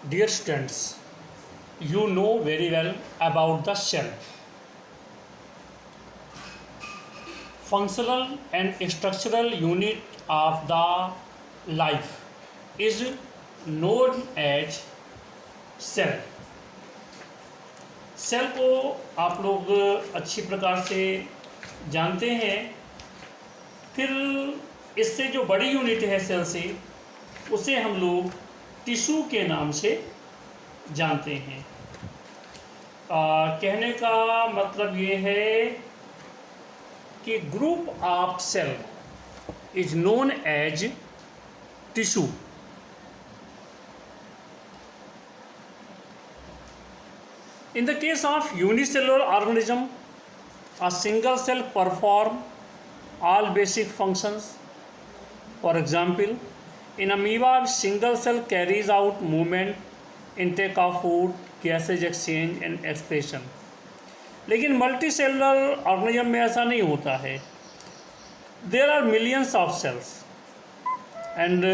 Dear students, you know very well about the cell. Functional and structural unit of the life is known as cell. Cell को आप लोग अच्छी प्रकार से जानते हैं। फिर इससे जो बड़ी यूनिट है सेल से, उसे हम लोग टिश्यू के नाम से जानते हैं। कहने का मतलब ये है कि group of cell is known as tissue. In the case of unicellular organism, a single cell perform all basic functions. For example, in amoeba, single cell carries out movement, intake of food, gases exchange and excretion. लेकिन multicellular organism में ऐसा नहीं होता है. There are millions of cells, and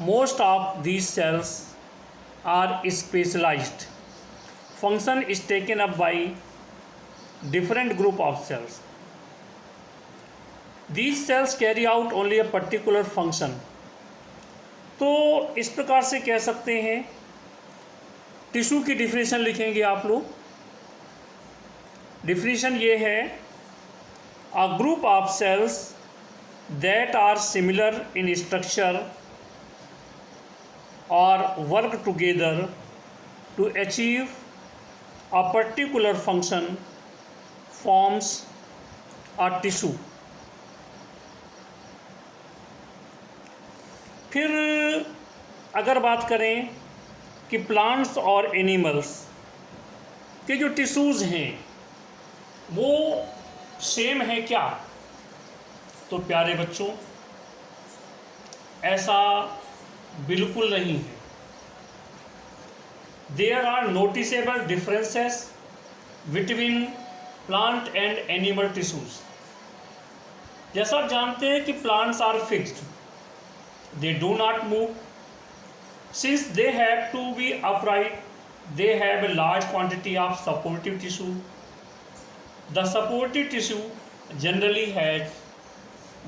most of these cells are specialized. Function is taken up by different group of cells. These cells carry out only a particular function. तो इस प्रकार से कह सकते हैं, टिश्यू की डिफिनेशन लिखेंगे आप लोग। डिफिनेशन ये है, a group of cells that are similar in structure or work together to achieve a particular function forms a tissue. फिर अगर बात करें कि प्लांट्स और एनिमल्स के जो टिश्यूज़ हैं वो सेम है क्या, तो प्यारे बच्चों ऐसा बिल्कुल नहीं है। There are noticeable differences between plant and animal tissues. जैसा आप जानते हैं कि plants are fixed, they do not move. Since they have to be upright, they have a large quantity of supportive tissue. The supportive tissue generally has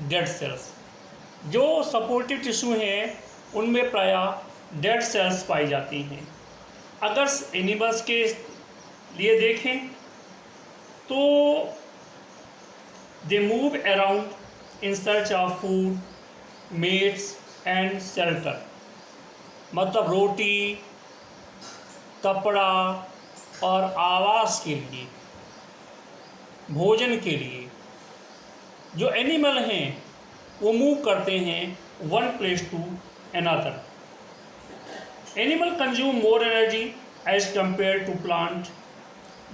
dead cells. जो supportive tissue हैं उनमें प्रायः dead cells पाई जाती हैं। अगर animals के लिए देखें तो they move around in search of food, mates and shelter. मतलब रोटी, कपड़ा और आवास के लिए, भोजन के लिए जो एनिमल हैं वो मूव करते हैं one place to another. Animal consume more energy as compared to plant.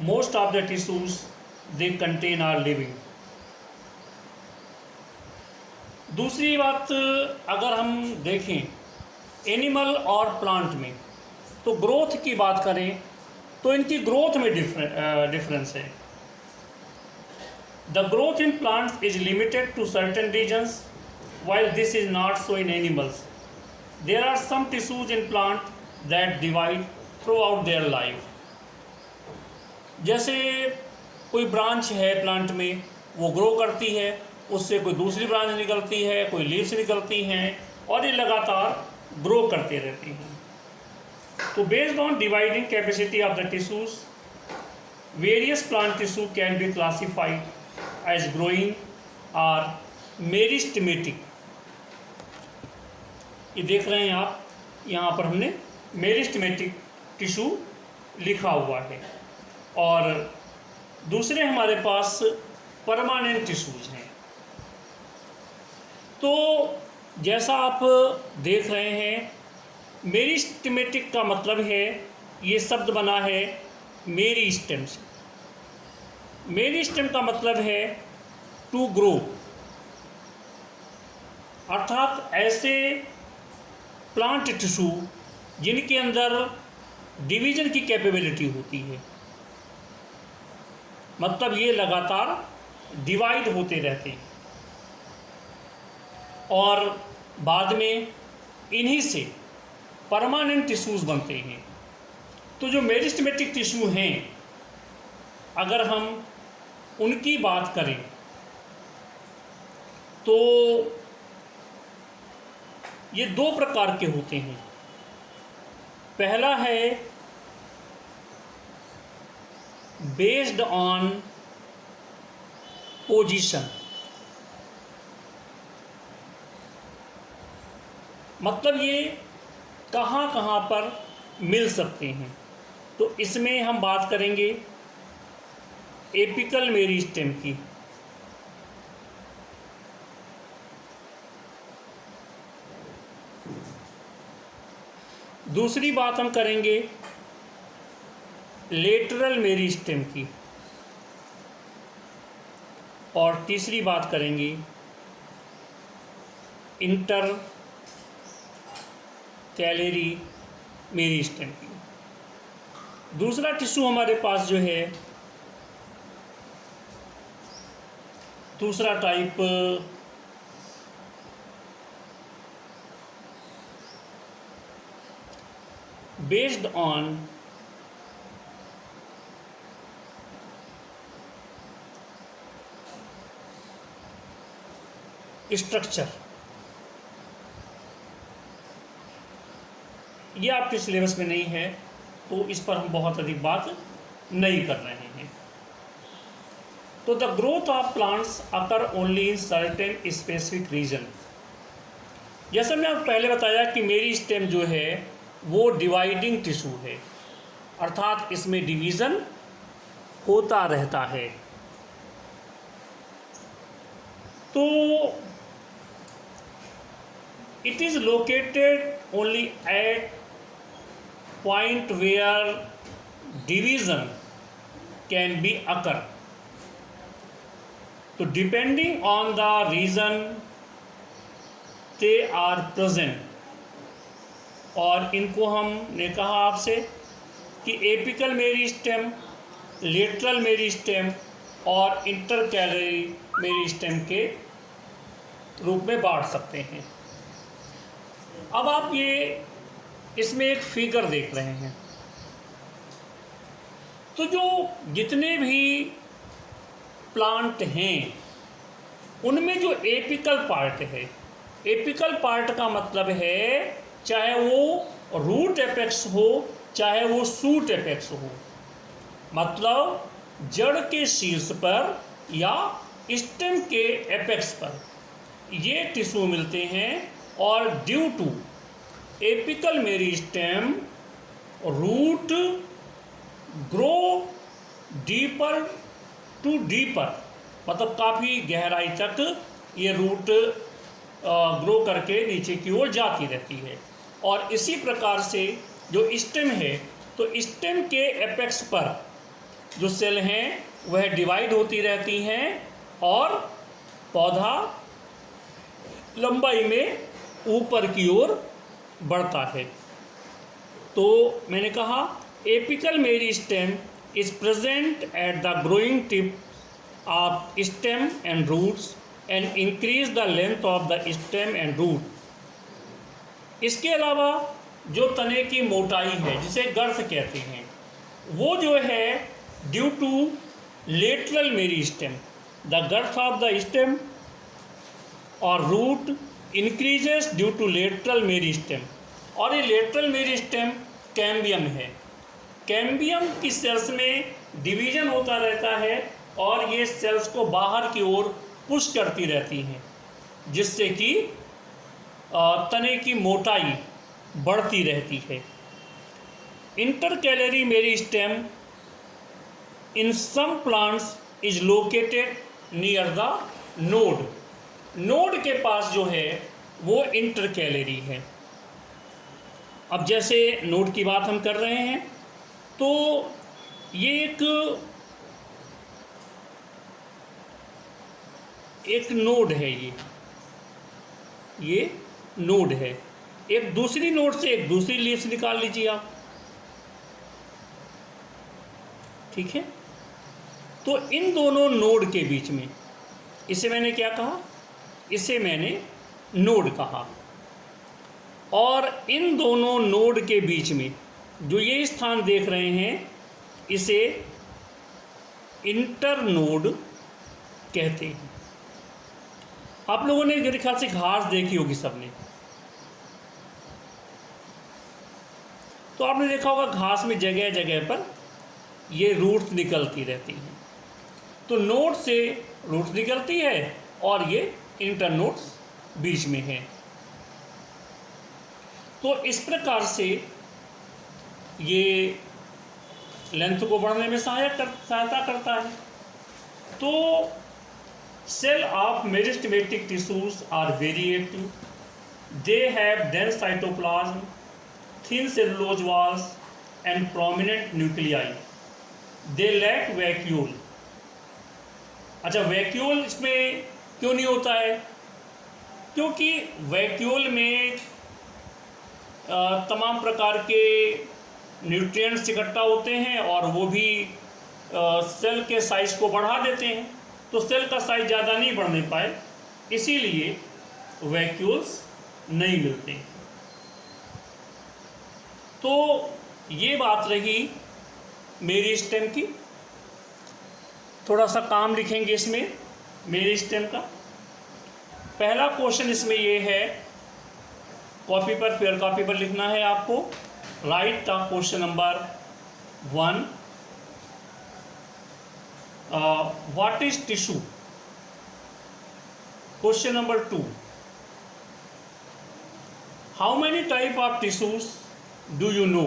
Most of the tissues they contain are living. दूसरी बात अगर हम देखें एनिमल और प्लांट में, तो ग्रोथ की बात करें तो इनकी ग्रोथ में डिफरेंस है। The growth in plants is limited to certain regions, while this is not so in animals. There are some tissues in plant that divide throughout their life. जैसे कोई ब्रांच है प्लांट में, वो grow करती है, उससे कोई दूसरी ब्रांच निकलती है, कोई लीव्स निकलती हैं और ये लगातार ग्रो करते रहती हैं। तो based on dividing capacity of the tissues, various plant tissue can be classified as growing और मेरिस्टेमेटिक। ये देख रहे हैं आप, यहाँ पर हमने मेरिस्टेमेटिक टिश्यू लिखा हुआ है। और दूसरे हमारे पास परमानेंट टिश्यूज हैं। तो जैसा आप देख रहे हैं, मेरिस्टेमेटिक का मतलब है, ये शब्द बना है मेरिस्टेम से। मेरिस्टेम का मतलब है टू ग्रो, अर्थात ऐसे प्लांट टिश्यू जिनके अंदर डिवीजन की कैपेबिलिटी होती है। मतलब ये लगातार डिवाइड होते रहते हैं और बाद में इन्हीं से परमानेंट टिश्यूज़ बनते हैं। तो जो मेरिस्टेमेटिक टिश्यू हैं, अगर हम उनकी बात करें तो ये दो प्रकार के होते हैं। पहला है बेस्ड ऑन पोजीशन, मतलब ये कहाँ कहाँ पर मिल सकते हैं। तो इसमें हम बात करेंगे एपिकल मेरिस्टेम की। दूसरी बात हम करेंगे लेटरल मेरिस्टेम की, और तीसरी बात करेंगे इंटर कैलरी मेरिस्टेम की। दूसरा टिश्यू हमारे पास जो है, दूसरा टाइप बेस्ड ऑन स्ट्रक्चर। ये आपके सिलेबस में नहीं है, तो इस पर हम बहुत अधिक बात नहीं कर रहे हैं। तो the growth of plants occur only in certain specific region. जैसे मैं पहले बताया कि मेरी स्टेम जो है वो डिवाइडिंग टिश्यू है, अर्थात इसमें डिवीज़न होता रहता है। तो it is located only at point where division can be occur. So depending on the region they are present, और इनको हमने कहा आपसे कि एपिकल मेरिस्टेम, लेटरल मेरिस्टेम और इंटरकैलरी मेरिस्टेम के रूप में बांट सकते हैं। अब आप ये इसमें एक फिगर देख रहे हैं, तो जो जितने भी प्लांट हैं उनमें जो एपिकल पार्ट है, एपिकल पार्ट का मतलब है चाहे वो रूट एपेक्स हो चाहे वो शूट एपेक्स हो, मतलब जड़ के शीर्ष पर या स्टेम के एपेक्स पर ये टिश्यू मिलते हैं। और due to apical meristem root grow deeper to deeper, मतलब काफ़ी गहराई तक ये रूट ग्रो करके नीचे की ओर जाती रहती है। और इसी प्रकार से जो स्टेम है, तो स्टेम के एपेक्स पर जो सेल हैं वह डिवाइड होती रहती हैं और पौधा लंबाई में ऊपर की ओर बढ़ता है। तो मैंने कहा apical meristem is present at the growing tip of stem and roots and increase the length of the stem and root. इसके अलावा जो तने की मोटाई है जिसे गर्थ कहते हैं, वो जो है due to lateral meristem, the girth of the stem और root increases due to lateral meristem. और ये लेटरल मेरिस्टेम कैम्बियम है। कैम्बियम की सेल्स में डिवीजन होता रहता है और ये सेल्स को बाहर की ओर पुश करती रहती हैं, जिससे कि तने की मोटाई बढ़ती रहती है। Intercalary meristem in some plants is located near the node. Node के पास जो है वो इंटरकैलरी है। अब जैसे नोड की बात हम कर रहे हैं, तो ये एक नोड है, ये नोड है। एक दूसरी नोड से एक दूसरी लीव्स निकाल लीजिए आप, ठीक है। तो इन दोनों नोड के बीच में, इसे मैंने क्या कहा, इसे मैंने नोड कहा। और इन दोनों नोड के बीच में जो ये स्थान देख रहे हैं इसे इंटरनोड कहते हैं। आप लोगों ने मेरे ख्याल से घास देखी होगी सबने, तो आपने देखा होगा घास में जगह जगह पर ये रूट्स निकलती रहती हैं। तो नोड से रूट्स निकलती है और ये इंटरनोड्स बीच में है। तो इस प्रकार से ये लेंथ को बढ़ने में सहायता करता है। तो cell of meristematic tissues are very active. They have dense cytoplasm, thin cellulose walls and prominent nuclei. They lack vacuole. अच्छा, वैक्यूल इसमें क्यों नहीं होता है? क्योंकि वैक्यूल में तमाम प्रकार के न्यूट्रिएंट्स इकट्ठा होते हैं और वो भी सेल के साइज को बढ़ा देते हैं। तो सेल का साइज ज़्यादा नहीं बढ़ने पाए, इसीलिए वैक्यूल्स नहीं मिलते। तो ये बात रही मेरिस्टेम की। थोड़ा सा काम लिखेंगे इसमें मेरिस्टेम का। पहला क्वेश्चन इसमें ये है, कॉपी पर, फेयर कॉपी पर लिखना है आपको। Right the question number 1। What is tissue? Question number 2, how many type of tissues do you know?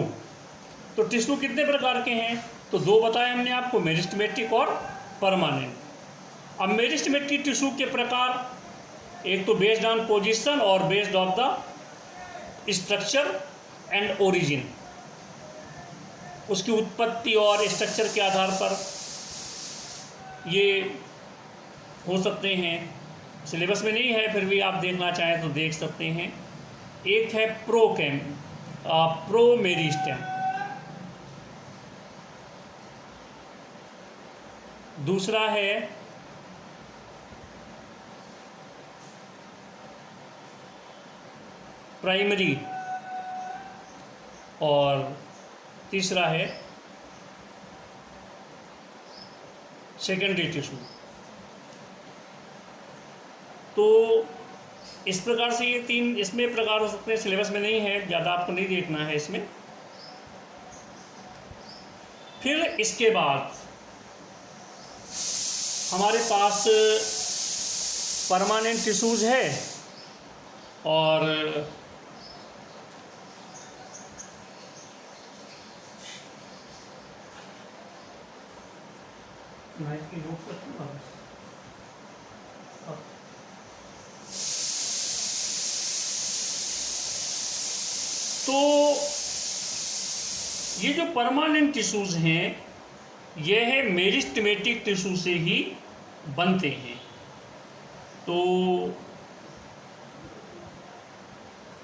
तो टिश्यू कितने प्रकार के हैं? तो 2 बताए हमने आपको, मेरिस्टेमेटिक और परमानेंट। अब मेरिस्टेमेटिक टिश्यू के प्रकार, एक तो बेस्ड ऑन पोजीशन और based of the structure and origin, उसकी उत्पत्ति और स्ट्रक्चर के आधार पर ये हो सकते हैं। सिलेबस में नहीं है, फिर भी आप देखना चाहें तो देख सकते हैं। एक है प्रोमेरिस्टेम, दूसरा है प्राइमरी, और तीसरा है सेकेंडरी टिश्यू। तो इस प्रकार से ये 3 इसमें प्रकार हो सकते हैं। सिलेबस में नहीं है, ज़्यादा आपको नहीं देखना है इसमें। फिर इसके बाद हमारे पास परमानेंट टिश्यूज है और तो ये जो परमानेंट टिश्यूज हैं ये है मेरिस्टेमेटिक टिश्यू से ही बनते हैं। तो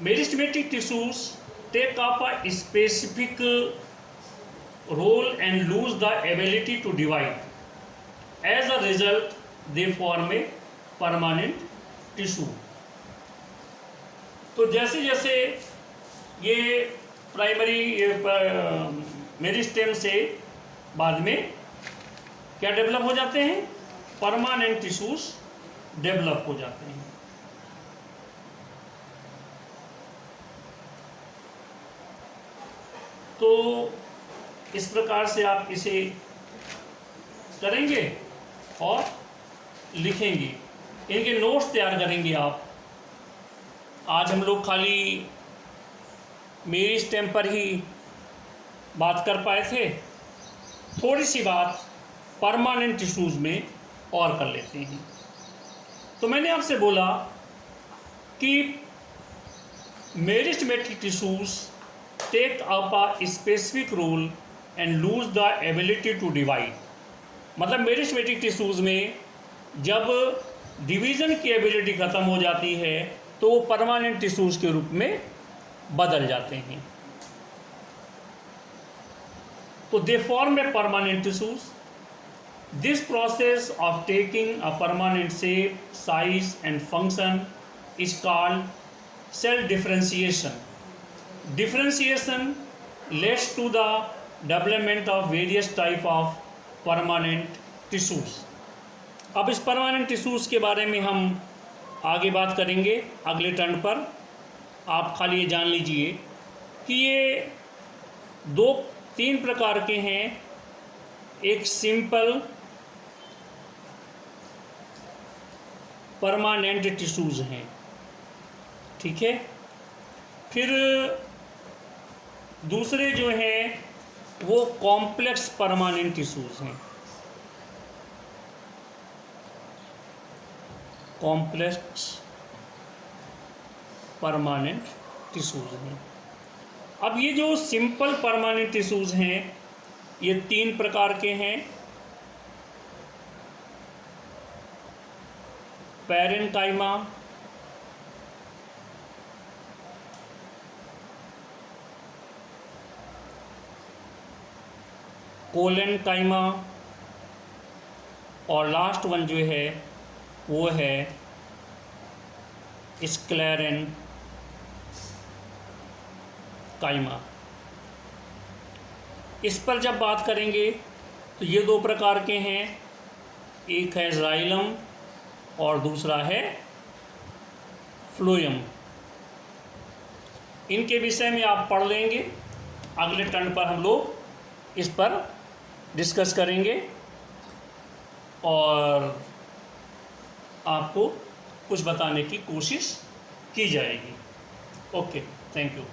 meristematic tissues take up a specific role and lose the ability to divide. As a result, they form a permanent tissue. तो जैसे जैसे ये प्राइमरी मेरिस्टेम से बाद में क्या डेवलप हो जाते हैं? परमानेंट टिश्यूज डेवलप हो जाते हैं। तो इस प्रकार से आप इसे करेंगे और लिखेंगे, इनके नोट्स तैयार करेंगे आप। आज हम लोग खाली मेरिस्टेम पर ही बात कर पाए थे, थोड़ी सी बात परमानेंट टिश्यूज में और कर लेते हैं। तो मैंने आपसे बोला कि meristematic tissues take up a specific role and lose the ability to divide. मतलब मेरिस्टेमेटिक टिश्यूज़ में जब डिवीज़न की एबिलिटी ख़त्म हो जाती है तो वो परमानेंट टिश्यूज़ के रूप में बदल जाते हैं। तो they form a permanent tissues. This process of taking a permanent shape, size and function is called cell differentiation. Differentiation leads to the development of various type of permanent tissues. अब इस permanent tissues के बारे में हम आगे बात करेंगे अगले टर्न पर। आप खाली ये जान लीजिए कि ये 2-3 प्रकार के हैं। एक सिंपल परमानेंट टिश्यूज़ हैं, ठीक है। फिर दूसरे जो हैं वो कॉम्प्लेक्स परमानेंट टिश्यूज़ हैं, कॉम्प्लेक्स परमानेंट टिश्यूज़ हैं। अब ये जो सिंपल परमानेंट टिश्यूज़ हैं ये 3 प्रकार के हैं। पैरेन्काइमा, कोलेनकाइमा और लास्ट वन जो है वो है स्क्लेरेनकाइमा। इस पर जब बात करेंगे तो ये 2 प्रकार के हैं, एक है जाइलम और दूसरा है फ्लोएम। इनके विषय में आप पढ़ लेंगे, अगले टर्न पर हम लोग इस पर डिस्कस करेंगे और आपको कुछ बताने की कोशिश की जाएगी। Okay, thank you.